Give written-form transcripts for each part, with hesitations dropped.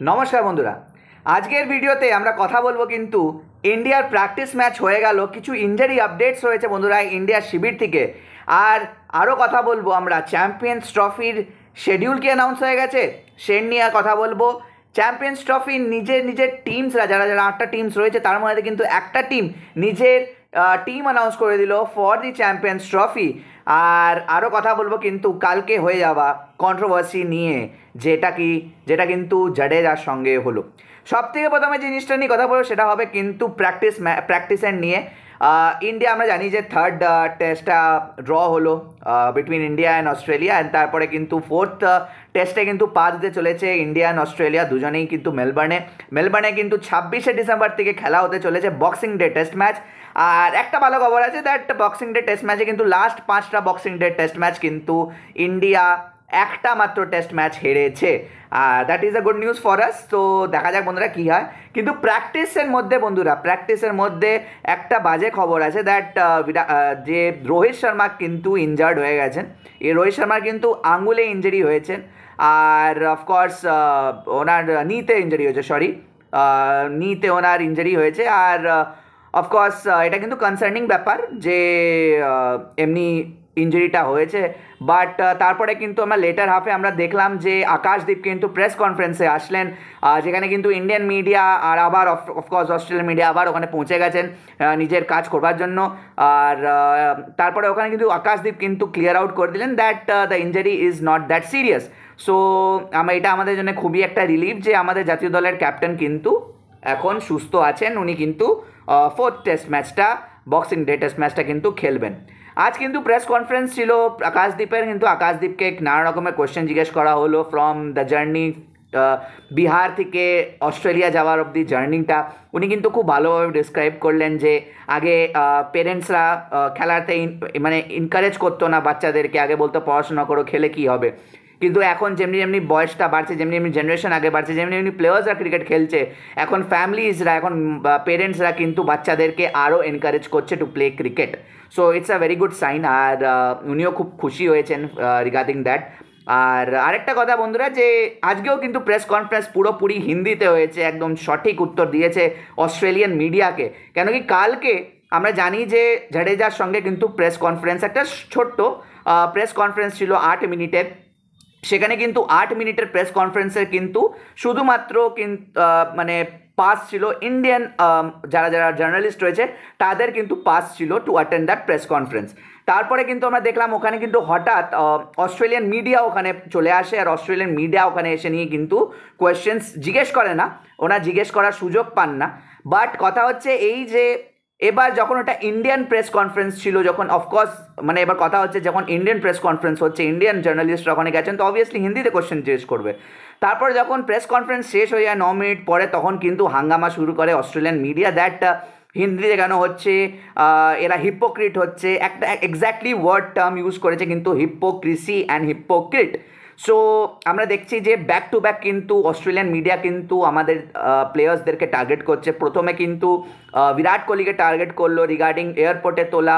নমস্কার বন্ধুরা, আজকের ভিডিওতে আমরা কথা বলবো কিন্তু ইন্ডিয়ার প্র্যাকটিস ম্যাচ হয়ে গেল, কিছু ইনজারি আপডেটস রয়েছে বন্ধুরা ইন্ডিয়ার শিবির থেকে। আর আরও কথা বলবো আমরা চ্যাম্পিয়ন্স ট্রফির শিডিউল কি অ্যানাউন্স হয়ে গেছে সে নিয়ে কথা বলবো। চ্যাম্পিয়ন্স ট্রফির নিজের নিজের টিমসরা যারা যারা 8টা টিমস রয়েছে তার মধ্যে কিন্তু একটা টিম নিজের টিম অ্যানাউন্স করে দিল ফর দি চ্যাম্পিয়ন্স ট্রফি। আর আরও কথা বলবো কিন্তু কালকে হয়ে যাওয়া কন্ট্রোভার্সি নিয়ে, যেটা কিন্তু জাডেজার সঙ্গে হলো। সব থেকে প্রথমে যে জিনিসটা নিয়ে কথা বলবো সেটা হবে কিন্তু প্র্যাকটিসের নিয়ে। ইন্ডিয়া আমরা জানি যে থার্ড টেস্টটা ড্র হলো between India and Australia, and তারপরে কিন্তু ফোর্থ টেস্টে কিন্তু পা দিতে চলেছে ইন্ডিয়া অ্যান্ড অস্ট্রেলিয়া দুজনেই কিন্তু মেলবার্নে কিন্তু 26শে ডিসেম্বর থেকে খেলা হতে চলেছে বক্সিং ডে টেস্ট ম্যাচ। আর একটা ভালো খবর আছে, দ্যাট বক্সিং ডে টেস্ট ম্যাচে কিন্তু লাস্ট 5টা বক্সিং ডে টেস্ট ম্যাচ কিন্তু ইন্ডিয়া একটা মাত্র টেস্ট ম্যাচ হেরেছে। That is a good news for us. তো দেখা যাক বন্ধুরা কী হয়। কিন্তু প্র্যাকটিসের মধ্যে একটা বাজে খবর আছে, দ্যাট যে রোহিত শর্মা কিন্তু ইনজার্ড হয়ে গেছেন। এই রোহিত শর্মার কিন্তু আঙুলে ইঞ্জুরি হয়েছেন, আর অফকোর্স ওনার নিতে ইঞ্জুরি হয়েছে, নিতে ওনার ইঞ্জুরি হয়েছে। আর অফকোর্স এটা কিন্তু কনসার্নিং ব্যাপার যে এমনি ইঞ্জুরিটা হয়েছে। বাট তারপরে কিন্তু আমরা লেটার হাফে আমরা দেখলাম যে আকাশদীপ কিন্তু প্রেস কনফারেন্সে আসলেন, যেখানে কিন্তু ইন্ডিয়ান মিডিয়া আর আবার অফকোর্স অস্ট্রেলিয়ান মিডিয়া আবার ওখানে পৌঁছে গেছেন নিজের কাজ করবার জন্য। আর তারপরে ওখানে কিন্তু আকাশদীপ কিন্তু ক্লিয়ার আউট করে দিলেন that the injury is not that serious. So এটা আমাদের জন্য খুবই একটা রিলিফ যে আমাদের জাতীয় দলের ক্যাপ্টেন কিন্তু এখন সুস্থ আছেন, উনি কিন্তু ফোর্থ টেস্ট ম্যাচটা বক্সিং ডে টেস্ট ম্যাচটা কিন্তু খেলবেন। আজ কিন্তু প্রেস কনফারেন্স ছিল আকাশদীপের, কিন্তু আকাশদীপকে নানা রকমের কোয়েশ্চেন জিজ্ঞেস করা হলো ফ্রম দ্য জার্নি, বিহার থেকে অস্ট্রেলিয়া যাওয়ার অবধি জার্নিটা উনি কিন্তু খুব ভালোভাবে ডিসক্রাইব করলেন যে আগে পেরেন্টসরা খেলাতে মানে এনকারেজ করতো না বাচ্চাদেরকে, আগে বলতো পড়াশোনা করো, খেলে কী হবে। কিন্তু এখন যেমনি যেমনি বয়সটা বাড়ছে, যেমনি যেমনি জেনারেশন আগে বাড়ছে, যেমনি যেমনি প্লেয়ার্সরা ক্রিকেট খেলছে, এখন ফ্যামিলিজরা, এখন পেরেন্টসরা কিন্তু বাচ্চাদেরকে আরও এনকারেজ করছে to play cricket. So it's a very good sign. আর উনিও খুব খুশি হয়েছেন রিগার্ডিং দ্যাট। আর আরেকটা কথা বন্ধুরা, যে আজকেও কিন্তু প্রেস কনফারেন্স পুরোপুরি হিন্দিতে হয়েছে, একদম সঠিক উত্তর দিয়েছে অস্ট্রেলিয়ান মিডিয়াকে। কেন কি কালকে আমরা জানি যে জাডেজার সঙ্গে কিন্তু প্রেস কনফারেন্স, একটা ছোট্ট প্রেস কনফারেন্স ছিল 8 মিনিটের। সেখানে কিন্তু 8 মিনিটের প্রেস কনফারেন্সের কিন্তু শুধুমাত্র মানে পাস ছিল ইন্ডিয়ান যারা যারা জার্নালিস্ট রয়েছে তাদের কিন্তু পাস ছিল to attend that press conference. তারপরে কিন্তু আমরা দেখলাম ওখানে কিন্তু হঠাৎ অস্ট্রেলিয়ান মিডিয়া ওখানে চলে আসে, আর অস্ট্রেলিয়ান মিডিয়া ওখানে এসে নিয়ে কিন্তু কোয়েশ্চেন্স জিজ্ঞেস করে না, ওনারা জিজ্ঞেস করার সুযোগ পান না। বাট কথা হচ্ছে এই যে এবার যখন ওটা ইন্ডিয়ান প্রেস কনফারেন্স ছিল, যখন অফকোর্স মানে এবার কথা হচ্ছে যখন ইন্ডিয়ান প্রেস কনফারেন্স হচ্ছে, ইন্ডিয়ান জার্নালিস্টরা ওখানে গেছেন, তো অবভিয়াসলি হিন্দিতে কোশ্চেন জিজ্ঞেস করবে। তারপর যখন প্রেস কনফারেন্স শেষ হয়ে যায় 9 মিনিট পরে, তখন কিন্তু হাঙ্গামা শুরু করে অস্ট্রেলিয়ান মিডিয়া, দ্যাট হিন্দিতে কেন হচ্ছে, এরা হিপোক্রিট হচ্ছে, একটা এক্স্যাক্টলি ওয়ার্ড টার্ম ইউজ করেছে কিন্তু, হিপোক্রিসি অ্যান্ড হিপোক্রিট। সো আমরা দেখছি যে ব্যাক টু ব্যাক কিন্তু অস্ট্রেলিয়ান মিডিয়া কিন্তু আমাদের প্লেয়ার্সদেরকে টার্গেট করছে। প্রথমে কিন্তু বিরাট কোহলিকে টার্গেট করলো রিগার্ডিং এয়ারপোর্টে তোলা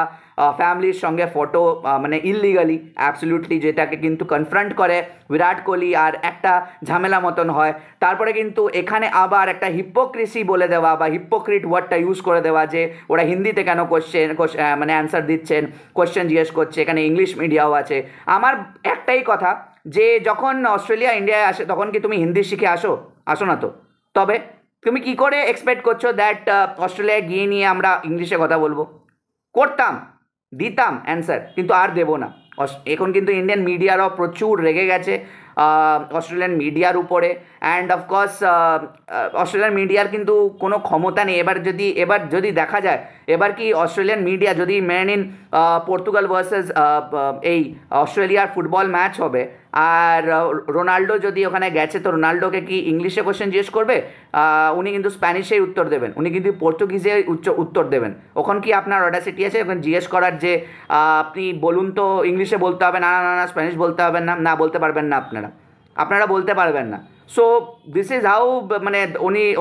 ফ্যামিলির সঙ্গে ফটো, মানে ইললিগালি অ্যাবসলিউটলি, যেটাকে কিন্তু কনফ্রন্ট করে বিরাট কোহলি আর একটা ঝামেলা মতন হয়। তারপরে কিন্তু এখানে আবার একটা হিপোক্রিসি বলে দেওয়া বা হিপোক্রিট ওয়ার্ডটা ইউজ করে দেওয়া, যে ওরা হিন্দিতে কেন মানে অ্যান্সার দিচ্ছেন, কোয়েশ্চেন জিজ্ঞেস করছে, এখানে ইংলিশ মিডিয়াও আছে। আমার একটাই কথা, যে যখন অস্ট্রেলিয়া ইন্ডিয়ায় আসে তখন কি তুমি হিন্দি শিখে আসো না তো? তবে তুমি কি করে এক্সপেক্ট করছো দ্যাট অস্ট্রেলিয়ায় গিয়ে নিয়ে আমরা ইংলিশে কথা বলবো? করতাম, দিতাম অ্যান্সার, কিন্তু আর দেবো না। এখন কিন্তু ইন্ডিয়ান মিডিয়ারাও প্রচুর রেগে গেছে অস্ট্রেলিয়ান মিডিয়ার উপরে। অ্যান্ড অফকোর্স অস্ট্রেলিয়ান মিডিয়ার কিন্তু কোনো ক্ষমতা নেই। এবার যদি দেখা যায়, এবার কি অস্ট্রেলিয়ান মিডিয়া যদি মেনে নিন পর্তুগাল ভার্সেস এই অস্ট্রেলিয়ার ফুটবল ম্যাচ হবে, আর রোনাল্ডো যদি ওখানে গেছে, তো রোনাল্ডোকে কি ইংলিশে কোশ্চেন জিজ্ঞেস করবে? উনি কিন্তু স্প্যানিশেই উত্তর দেবেন, উনি কিন্তু পর্তুগিজে উত্তর দেবেন। ওখান কি আপনার অডাসিটি আছে ওখানে জিজ্ঞেস করার যে আপনি বলুন তো ইংলিশে বলতে হবে? না না না, স্প্যানিশ বলতে হবে না, না বলতে পারবেন না আপনারা। আপনারা বলতে পারবেন না। সো দিস ইজ হাউ, মানে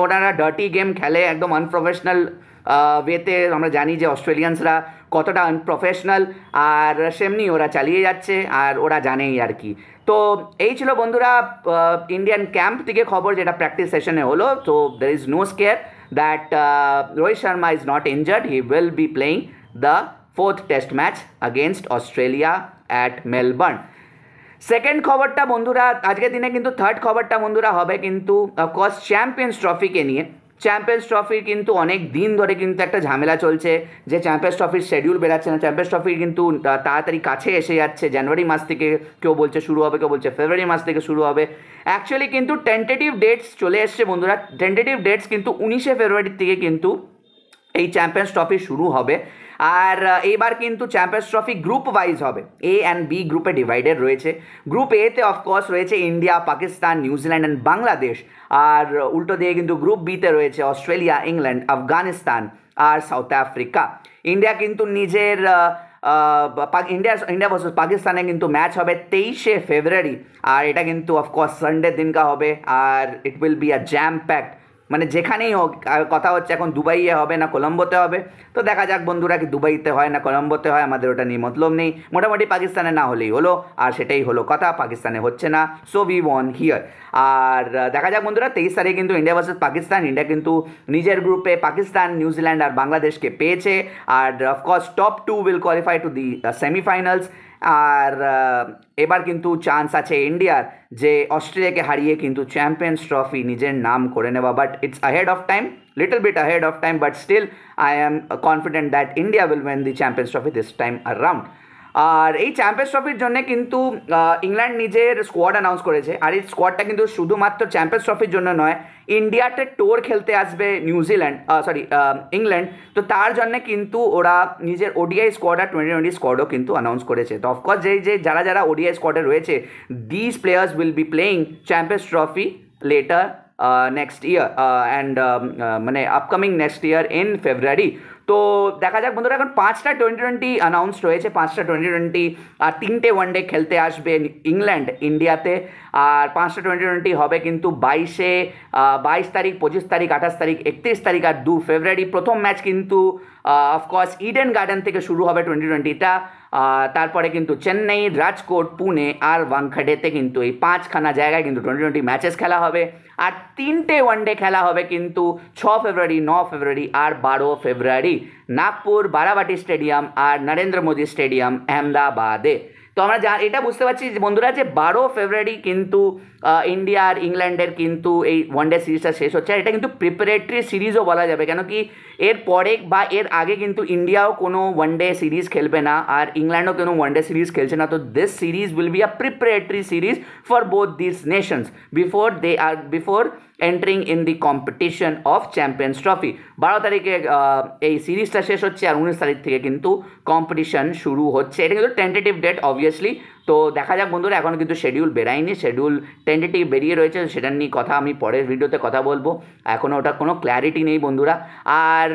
ওনারা ডার্টি গেম খেলে, একদম আনপ্রফেশনাল ওয়েতে। আমরা জানি যে অস্ট্রেলিয়ানসরা কতটা আনপ্রফেশনাল, আর সেমনি ওরা চালিয়ে যাচ্ছে, আর ওরা জানেই আর কি। তো এই ছিল বন্ধুরা ইন্ডিয়ান ক্যাম্প থেকে খবর, যেটা প্র্যাকটিস সেশনে হলো। তো there is no scare that Rohit Sharma is not injured, he will be playing the 4th test match against Australia at Melbourne. Second খবরটা বন্ধুরা, আজকের দিনে কিন্তু থার্ড খবরটা বন্ধুরা হবে কিন্তু অফকোর্স চ্যাম্পিয়ন্স ট্রফিকে নিয়ে। চ্যাম্পিয়ন্স ট্রফির কিন্তু অনেক দিন ধরে কিন্তু একটা ঝামেলা চলছে যে চ্যাম্পিয়ন্স ট্রফির শিডিউল বেরাচ্ছে না। চ্যাম্পিয়ন্স ট্রফি কিন্তু তাড়াতাড়ি কাছে এসে যাচ্ছে, জানুয়ারি মাস থেকে কেউ বলছে শুরু হবে, কেউ বলছে ফেব্রুয়ারি মাস থেকে শুরু হবে। অ্যাকচুয়ালি কিন্তু টেন্টেটিভ ডেটস চলে এসছে বন্ধুরা। টেন্টেটিভ ডেটস কিন্তু 19শে ফেব্রুয়ারির থেকে কিন্তু এই চ্যাম্পিয়ন্স ট্রফি শুরু হবে। আর এইবার কিন্তু চ্যাম্পিয়ন্স ট্রফি গ্রুপ ওয়াইজ হবে, এ অ্যান্ড বি গ্রুপে ডিভাইডেড রয়েছে। গ্রুপ এতে অফকোর্স রয়েছে India, Pakistan, New Zealand and Bangladesh. আর উল্টো দিয়ে কিন্তু গ্রুপ বিতে রয়েছে অস্ট্রেলিয়া, ইংল্যান্ড, আফগানিস্তান আর সাউথ আফ্রিকা। ইন্ডিয়া কিন্তু নিজের ইন্ডিয়া ভার্সেস পাকিস্তানে কিন্তু ম্যাচ হবে 23শে ফেব্রুয়ারি, আর এটা কিন্তু অফকোর্স সানডে দিনকা হবে। আর it will be a jam packed, মানে যেখানেই হোক। কথা হচ্ছে এখন দুবাইয়ে হবে না কলম্বোতে হবে, তো দেখা যাক বন্ধুরা কি দুবাইতে হয় না কলম্বোতে হয়, আমাদের ওটা নিয়ে মতলব নেই। মোটামুটি পাকিস্তানে না হলেই হলো, আর সেটাই হলো কথা, পাকিস্তানে হচ্ছে না, সো উই ওয়ান হিয়ার। আর দেখা যাক বন্ধুরা 23 তারিখে কিন্তু ইন্ডিয়া ভার্সেস পাকিস্তান। ইন্ডিয়া কিন্তু নিজের গ্রুপে পাকিস্তান, নিউজিল্যান্ড আর বাংলাদেশকে পেয়েছে। আর of course top 2 will qualify to the semifinals. আর এবার কিন্তু চান্স আছে ইন্ডিয়ার যে অস্ট্রেলিয়াকে হারিয়ে কিন্তু চ্যাম্পিয়ন্স ট্রফি নিজের নাম করে নেওয়া। But it's ahead of time, little bit ahead of time, but still I am confident that India will win the Champions Trophy this time around. আর এই চ্যাম্পিয়ন্স ট্রফির জন্য কিন্তু ইংল্যান্ড নিজের স্কোয়াড অ্যানাউন্স করেছে। আর এই স্কোয়াডটা কিন্তু শুধুমাত্র চ্যাম্পিয়ন্স ট্রফির জন্য নয়, ইন্ডিয়াতে টোর খেলতে আসবে ইংল্যান্ড, তো তার জন্য কিন্তু ওরা নিজের ওডিআই স্কোয়াড আর 2020 স্কোয়াডও কিন্তু অ্যানাউন্স করেছে। তো অফকোর্স যারা ওডিআই স্কোয়াডে রয়েছে, this players will be playing champions trophy later next year and মানে upcoming next year in February. তো দেখা যাক বন্ধুরা, এখন 5টা টি20 অ্যানাউন্স রয়েছে, 5টা টি20, আর 3টে ওয়ানডে খেলতে আসবে ইংল্যান্ড ইন্ডিয়াতে। আর 5টা টি20 হবে কিন্তু 22 তারিখ, 25 তারিখ, 28 তারিখ, 31 তারিখ আর 2 ফেব্রুয়ারি। প্রথম ম্যাচ কিন্তু অফকোর্স ইডেন গার্ডেন থেকে শুরু হবে টি20টা। তারপরে কিন্তু চেন্নাই, রাজকোট, পুনে আর ওয়াংখেড়েতে কিন্তু এই 5খানা জায়গায় কিন্তু টি20 ম্যাচেস খেলা হবে। আর 3টে ওয়ানডে খেলা হবে কিন্তু 6 ফেব্রুয়ারি, 9 ফেব্রুয়ারি আর 12 ফেব্রুয়ারি, নাগপুর, বারাবাটি স্টেডিয়াম আর নরেন্দ্র মোদী স্টেডিয়াম আহমেদাবাদে। তো আমরা এটা বুঝতে পারছি বন্ধুরা যে 12 ফেব্রুয়ারি কিন্তু ইন্ডিয়া আর ইংল্যান্ডের কিন্তু এই ওয়ানডে সিরিজটা শেষ হচ্ছে। আর এটা কিন্তু প্রিপারেটরি সিরিজও বলা যাবে, কেন কি এর পরে বা এর আগে কিন্তু ইন্ডিয়াও কোনো ওয়ানডে সিরিজ খেলবে না, আর ইংল্যান্ডও কোনো ওয়ানডে সিরিজ খেলছে না। তো this series will be a preparatory series for both this Nations before entering in the competition of champions trophy. 12 তারিখে এই সিরিজটা শেষ হচ্ছে, আর 19 তারিখ থেকে কিন্তু কম্পিটিশন শুরু হচ্ছে। এটা কিন্তু টেন্টেটিভ ডেট অবভিয়াসলি। তো দেখা যাক বন্ধুরা, এখনও কিন্তু শিডিউল বেরায়নি, শিডিউল টেন্টেটিভ বেরিয়ে রয়েছে, সেটা নিয়ে কথা আমি পরের ভিডিওতে কথা বলবো। এখনও ওটা কোনো ক্ল্যারিটি নেই বন্ধুরা। আর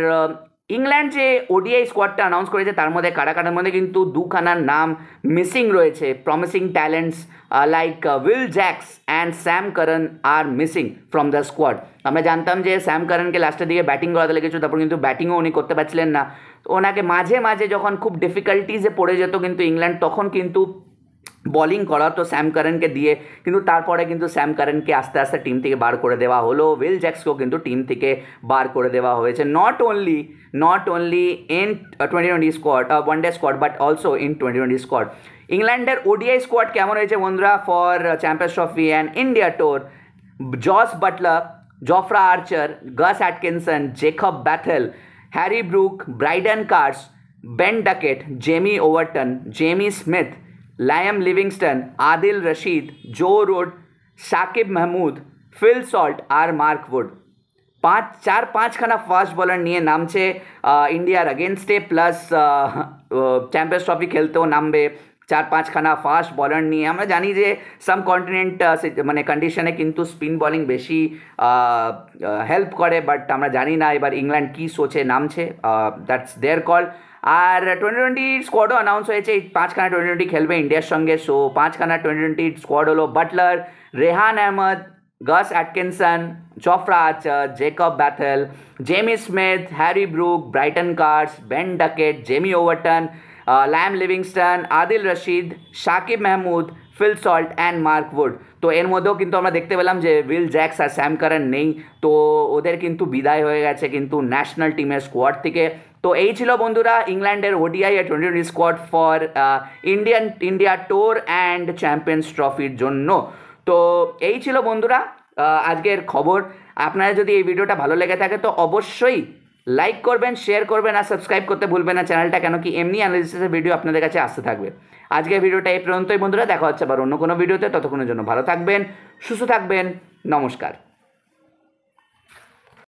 ইংল্যান্ড যে ওডিআই স্কোয়াডটা অ্যানাউন্স করেছে, তার মধ্যে কারার মধ্যে কিন্তু 2খানার নাম মিসিং রয়েছে। Promising talents like Will Jacks and Sam Curran are missing from the squad. আমরা জানতাম যে স্যাম কারনকে লাস্টের দিকে ব্যাটিং করাতে লেগেছিল, তারপর কিন্তু ব্যাটিংও উনি করতে পারছিলেন না। তো ওনাকে মাঝে মাঝে যখন খুব ডিফিকাল্টিজে পড়ে যেত কিন্তু ইংল্যান্ড, তখন কিন্তু বলিং করাতো স্যাম কারনকে দিয়ে, কিন্তু তারপরে কিন্তু স্যাম কারনকে আস্তে আস্তে টিম থেকে বার করে দেওয়া হলো। উইল জ্যাক্সকেও কিন্তু টিম থেকে বার করে দেওয়া হয়েছে, not only in 2020 squad, one day squad, but also in 2020 squad. ইংল্যান্ডের ওডিআই স্কোয়াড কেমন হয়েছে বন্ধুরা for champions trophy and India tour? Jos Buttler, Jofra Archer, Gus Atkinson, Jacob Bethell, Harry Brook, Brydon Carse, Ben Duckett, Jamie Overton, Jamie Smith, Liam Livingstone, Adil Rashid, Joe Root, Saqib Mahmood, Phil Salt আর Mark Wood. 5খানা fast bowler নিয়ে নামছে ইন্ডিয়ার अगेंस्टे, plus champions trophy খেলতেও নামবে 4-5খানা fast bowler নিয়ে। আমরা জানি যে সাম কন্টিনেন্ট মানে কন্ডিশনে কিন্তু স্পিন বলিং বেশি হেল্প করে, বাট আমরা জানি না এবার ইংল্যান্ড কী সোচে নামছে, দ্যাটস দেয়ার কল। আর 2020 স্কোয়াডও অ্যানাউন্স হয়েছে, এই 5খানা টি20 খেলবে ইন্ডিয়ার সঙ্গে। সো 5খানা টি20 স্কোয়াড হলো Buttler, Rehan Ahmed, Gus Atkinson, Jofra Archer, Jacob Bethell, Jamie Smith, Harry Brook, Brydon Carse, Ben Duckett, Jamie Overton, Liam Livingstone, Adil Rashid, Saqib Mahmood, Phil Salt and Mark Wood. তো এর মধ্যেও কিন্তু আমরা দেখতে পেলাম যে উইল জ্যাক্স আর স্যাম কারান নেই, তো ওদের কিন্তু বিদায় হয়ে গেছে কিন্তু ন্যাশনাল টিমের স্কোয়াড থেকে। তো এই ছিল বন্ধুরা ইংল্যান্ডের ওডিআই আর twenty squad for India tour and champions ট্রফির জন্য। তো এই ছিল বন্ধুরা আজকের খবর। আপনারা যদি এই ভিডিওটা ভালো লেগে থাকে তো অবশ্যই লাইক করবেন, শেয়ার করবেন আর সাবস্ক্রাইব করতে ভুলবেন না চ্যানেলটা, কেন কি এমনি অ্যানালিসিসের ভিডিও আপনাদের কাছে আসতে থাকবে। আজকের ভিডিওটা এই পর্যন্তই বন্ধুরা, দেখা হচ্ছে আবার অন্য কোনো ভিডিওতে। ততক্ষণের জন্য ভালো থাকবেন, সুস্থ থাকবেন, নমস্কার।